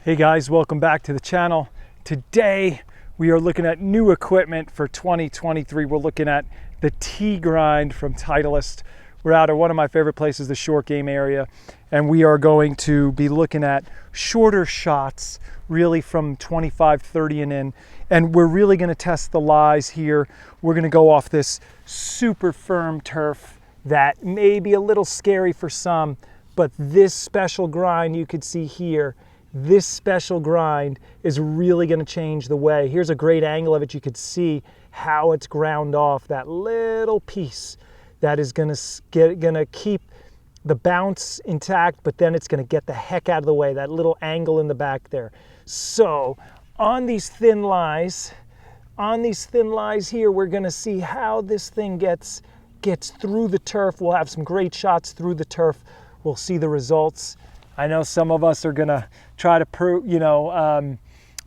Hey guys, welcome back to the channel. Today we are looking at new equipment for 2023. We're looking at the T Grind from Titleist. We're out at one of my favorite places, the short game area, and we are going to be looking at shorter shots, really from 25, 30 and in. And we're really going to test the lies here. We're going to go off this super firm turf that may be a little scary for some, but this special grind you could see here, this special grind is really going to change the way. Here's a great angle of it. You could see how it's ground off, that little piece that is going to keep the bounce intact, but then it's going to get the heck out of the way, that little angle in the back there. So on these thin lies here, we're going to see how this thing gets through the turf. We'll have some great shots through the turf. We'll see the results. I know some of us are going to try to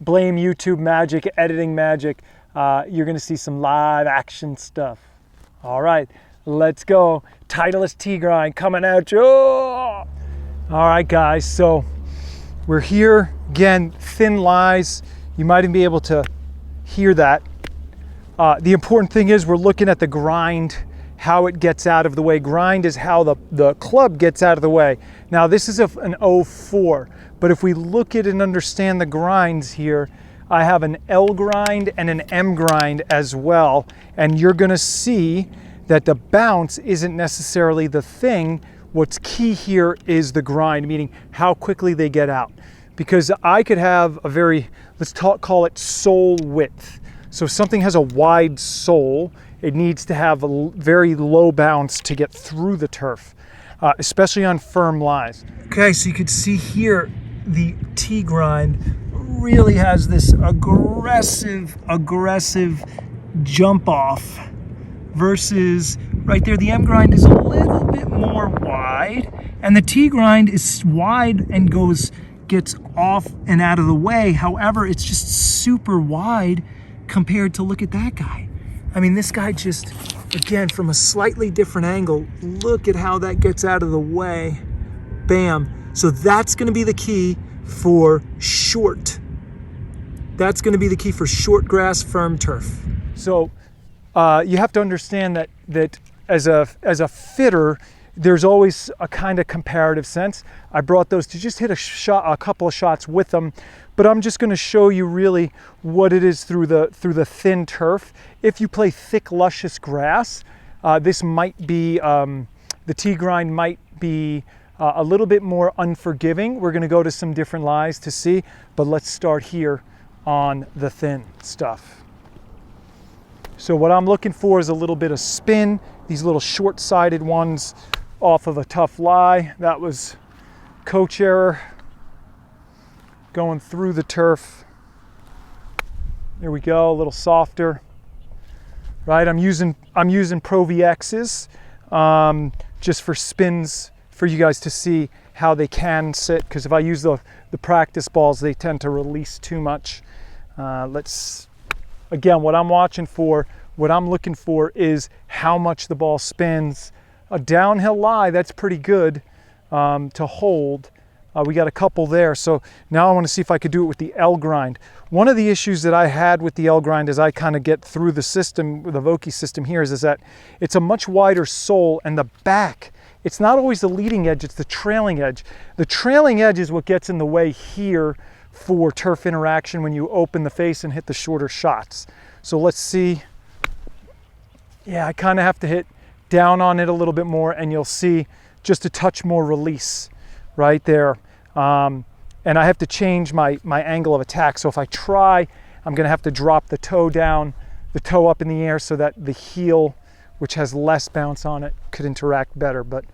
blame YouTube magic, editing magic. You're going to see some live action stuff. All right, let's go. Titleist T Grind coming at you. All right, guys, so we're here again, thin lies. You might even be able to hear that. The important thing is we're looking at the grind, how it gets out of the way. Grind is how the club gets out of the way. Now this is an 04, but if we look at and understand the grinds here, I have an L grind and an M grind as well. And you're gonna see that the bounce isn't necessarily the thing. What's key here is the grind, meaning how quickly they get out. Because I could have a very, call it sole width. So if something has a wide sole, it needs to have a very low bounce to get through the turf, especially on firm lies. Okay, so you can see here, the T Grind really has this aggressive jump off versus right there, the M Grind is a little bit more wide, and the T Grind is wide and gets off and out of the way. However, it's just super wide compared to, look at that guy. I mean, this guy just, again, from a slightly different angle, look at how that gets out of the way. Bam. So that's going to be the key for short. That's going to be the key for short grass, firm turf. So you have to understand that as a fitter, there's always a kind of comparative sense. I brought those to just hit a couple of shots with them, but I'm just going to show you really what it is through the thin turf. If you play thick, luscious grass, this might be, the T Grind might be a little bit more unforgiving. We're going to go to some different lies to see, but let's start here on the thin stuff. So what I'm looking for is a little bit of spin, these little short-sided ones off of a tough lie. That was coach error. Going through the turf. There we go, a little softer. Right, I'm using Pro VX's just for spins for you guys to see how they can sit, because if I use the practice balls, they tend to release too much. Again, what I'm watching for, what I'm looking for is how much the ball spins. A downhill lie, that's pretty good to hold. We got a couple there, so now I want to see if I could do it with the L Grind. One of the issues that I had with the L Grind as I kind of get through the system, the Vokey system here, is that it's a much wider sole, and the back, it's not always the leading edge, it's the trailing edge. The trailing edge is what gets in the way here for turf interaction when you open the face and hit the shorter shots. So let's see. Yeah, I kind of have to hit down on it a little bit more, and you'll see just a touch more release right there. And I have to change my angle of attack. So if I try, I'm gonna have to drop the toe down, the toe up in the air, so that the heel, which has less bounce on it, could interact better. But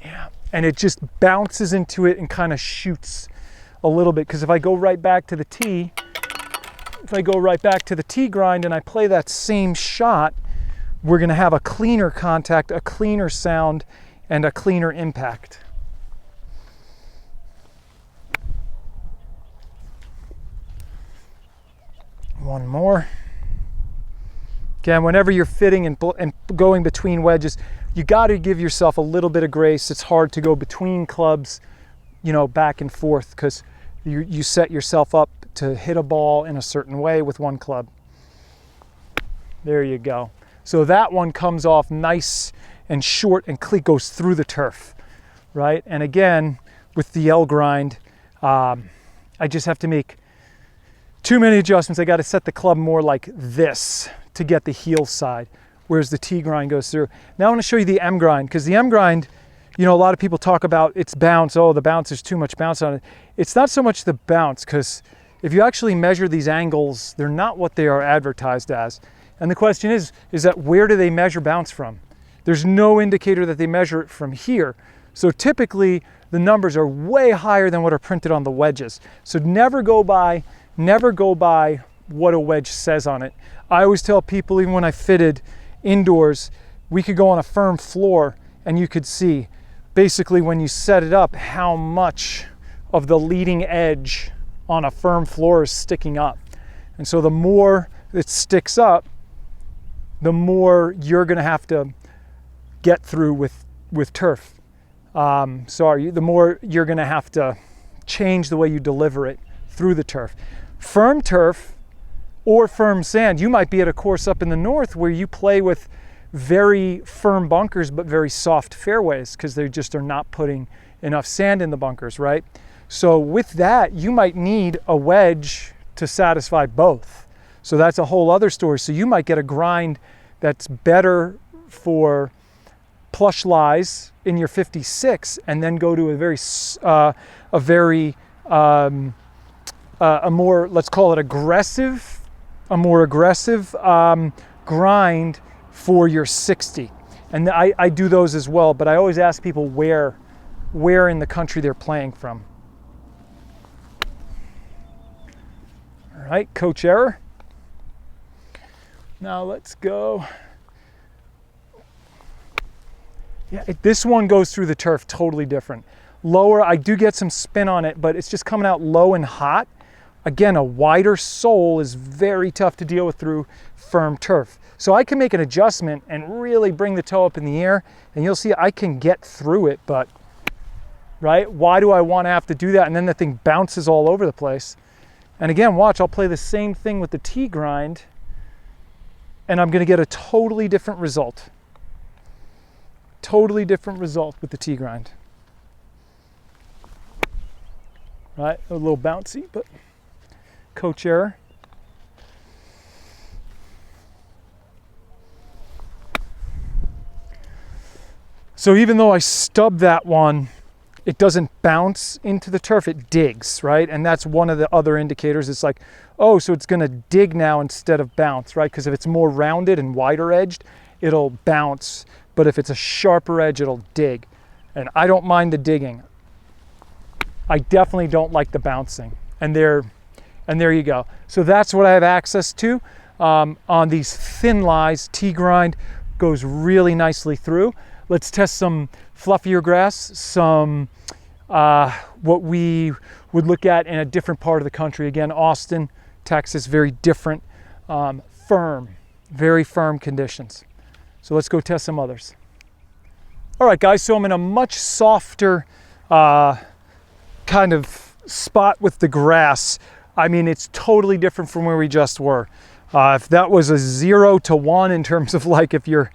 yeah, and it just bounces into it and kind of shoots a little bit. Because if I go right back to the T, Grind and I play that same shot, we're gonna have a cleaner contact, a cleaner sound, and a cleaner impact. One more. Again, whenever you're fitting and going between wedges, you got to give yourself a little bit of grace. It's hard to go between clubs you know, back and forth, because you set yourself up to hit a ball in a certain way with one club. There you go. So that one comes off nice and short and clean, goes through the turf, right? And again, with the L grind, I just have to make too many adjustments. I got to set the club more like this to get the heel side, whereas the T grind goes through. Now I want to show you the M grind, because the M grind, you know, a lot of people talk about its bounce. Oh, the bounce, there's too much bounce on it. It's not so much the bounce, because if you actually measure these angles, they're not what they are advertised as. And the question is that where do they measure bounce from? There's no indicator that they measure it from here. So typically the numbers are way higher than what are printed on the wedges. So never go by what a wedge says on it. I always tell people, even when I fitted indoors, we could go on a firm floor and you could see basically when you set it up how much of the leading edge on a firm floor is sticking up. And so the more it sticks up, the more you're going to have to get through with turf. The more you're going to have to change the way you deliver it through the turf. Firm turf or firm sand, you might be at a course up in the north where you play with very firm bunkers but very soft fairways, because they just are not putting enough sand in the bunkers, right? So with that, you might need a wedge to satisfy both. So that's a whole other story. So you might get a grind that's better for plush lies in your 56, and then go to a more, let's call it a more aggressive grind for your 60. And I do those as well, but I always ask people where in the country they're playing from. All right, coach error. Now let's go. Yeah, this one goes through the turf totally different. Lower, I do get some spin on it, but it's just coming out low and hot. Again, a wider sole is very tough to deal with through firm turf. So I can make an adjustment and really bring the toe up in the air, and you'll see I can get through it, but, right? Why do I want to have to do that? And then the thing bounces all over the place. And again, watch, I'll play the same thing with the T grind, and I'm going to get a totally different result. Totally different result with the T grind. Right, a little bouncy, but coach error. So even though I stub that one, it doesn't bounce into the turf, it digs, right? And that's one of the other indicators. It's like, oh, so it's gonna dig now instead of bounce, right? Because if it's more rounded and wider edged, it'll bounce. But if it's a sharper edge, it'll dig. And I don't mind the digging. I definitely don't like the bouncing. And there you go. So that's what I have access to. On these thin lies, T grind goes really nicely through. Let's test some fluffier grass, some what we would look at in a different part of the country. Again, Austin, Texas, very different, firm, very firm conditions. So let's go test some others. All right, guys, so I'm in a much softer kind of spot with the grass. I mean, it's totally different from where we just were. If that was a 0 to 1 in terms of like if you're,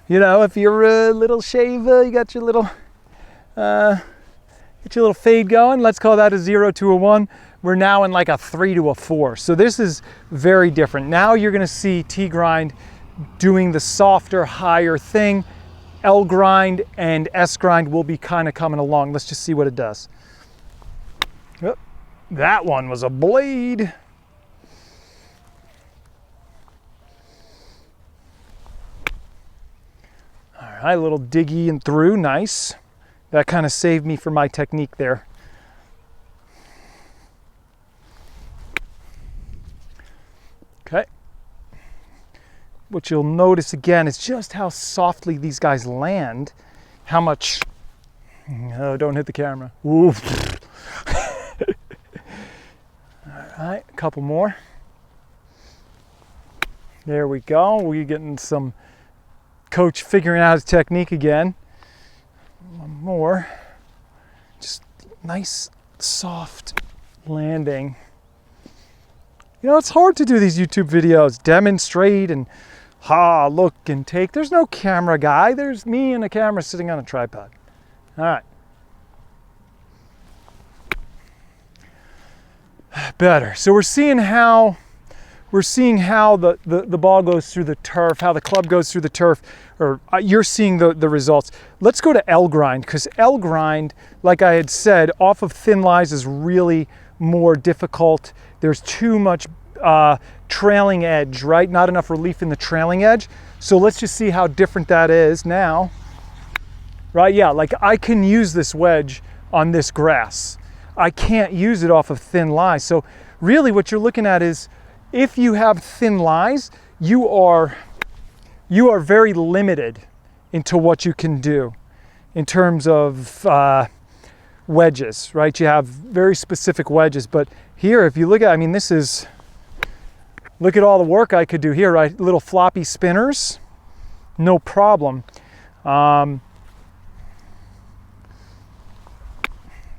you know, if you're a little shaver, you got your little fade going, let's call that a 0 to a 1. We're now in like a 3 to a 4. So this is very different. Now you're gonna see T grind doing the softer, higher thing. L grind and S grind will be kind of coming along. Let's just see what it does. Oh, that one was a blade. All right, a little diggy and through, nice. That kind of saved me for my technique there. Okay. What you'll notice again is just how softly these guys land, how much, oh, don't hit the camera. Oof. All right, a couple more. There we go. We're getting some coach figuring out his technique again. One more. Just nice, soft landing. You know, it's hard to do these YouTube videos, demonstrate and look and take. There's no camera guy. There's me and a camera sitting on a tripod. All right. Better. So we're seeing how the ball goes through the turf, how the club goes through the turf, or you're seeing the results. Let's go to L grind, because L grind, like I had said, off of thin lies is really more difficult. There's too much trailing edge, right? Not enough relief in the trailing edge. So let's just see how different that is now, right? Yeah, like I can use this wedge on this grass. I can't use it off of thin lies. So really what you're looking at is, if you have thin lies, you are very limited into what you can do in terms of wedges, right? You have very specific wedges, but here, if you look at, I mean, look at all the work I could do here, right? Little floppy spinners, no problem.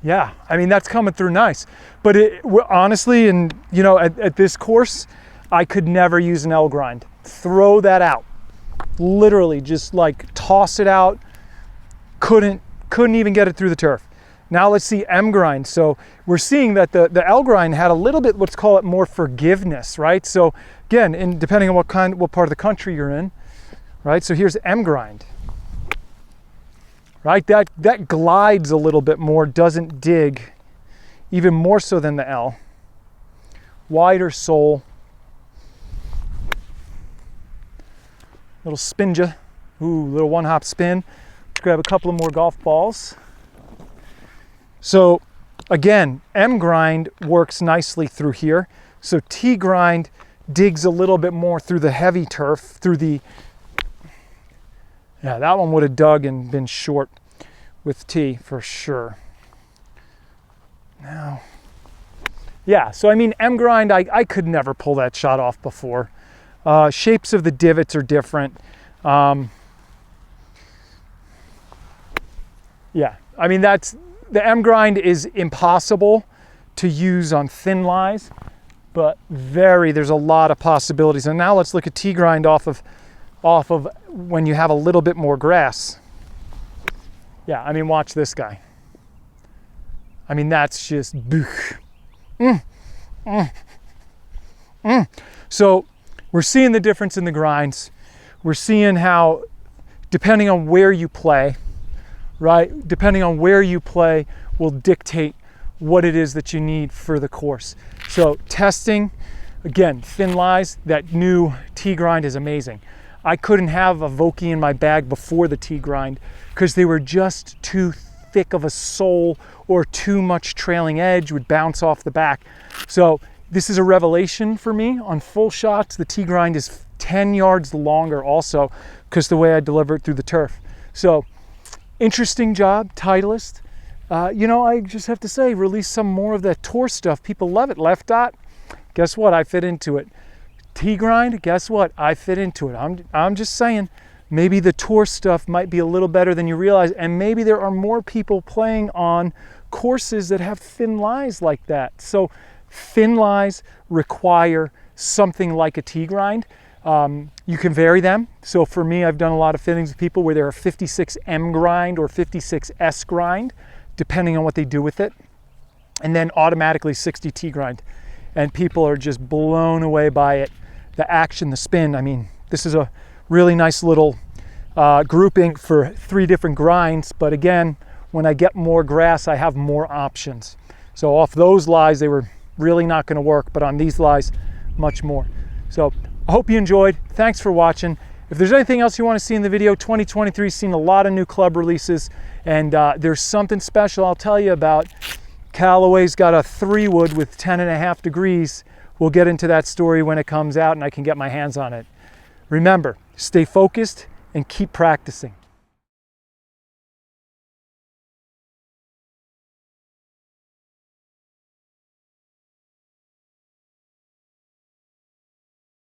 Yeah, I mean, that's coming through nice. But honestly, and you know, at this course, I could never use an L grind. Throw that out. Literally, just like toss it out. Couldn't even get it through the turf. Now let's see M grind. So we're seeing that the L grind had a little bit, let's call it more forgiveness, right? So again, depending on what part of the country you're in, right? So here's M grind. Right, that glides a little bit more, doesn't dig, even more so than the L. Wider sole. Little spinja, ooh, little one hop spin. Let's grab a couple of more golf balls. So again, M grind works nicely through here. So T grind digs a little bit more through the heavy turf, through the, yeah, that one would have dug and been short with T for sure. Now, yeah, so I mean, M grind, I could never pull that shot off before. Shapes of the divots are different. Yeah, I mean, the M grind is impossible to use on thin lies, but there's a lot of possibilities. And now let's look at T grind off of when you have a little bit more grass. Yeah, I mean, watch this guy. I mean, that's just So we're seeing the difference in the grinds. We're seeing how, depending on where you play, right? Depending on where you play will dictate what it is that you need for the course. So testing, again, thin lies, that new T grind is amazing. I couldn't have a Vokey in my bag before the T grind because they were just too thick of a sole, or too much trailing edge would bounce off the back. So this is a revelation for me. On full shots, the T grind is 10 yards longer also, because the way I deliver it through the turf. So interesting job, Titleist. You know, I just have to say, release some more of that tour stuff. People love it. Left dot, guess what? I fit into it. T grind, guess what? I fit into it. I'm just saying, maybe the tour stuff might be a little better than you realize, and maybe there are more people playing on courses that have thin lies like that. So thin lies require something like a T grind. You can vary them. So for me, I've done a lot of fittings with people where they're a 56 M grind or 56 S grind, depending on what they do with it, and then automatically 60 T grind. And people are just blown away by it. The action, the spin. I mean, this is a really nice little grouping for 3 different grinds. But again, when I get more grass, I have more options. So off those lies, they were really not going to work, but on these lies, much more. So I hope you enjoyed. Thanks for watching. If there's anything else you want to see in the video, 2023 has seen a lot of new club releases, and there's something special I'll tell you about. Callaway's got a 3-wood with 10.5 degrees. We'll get into that story when it comes out and I can get my hands on it. Remember, stay focused and keep practicing.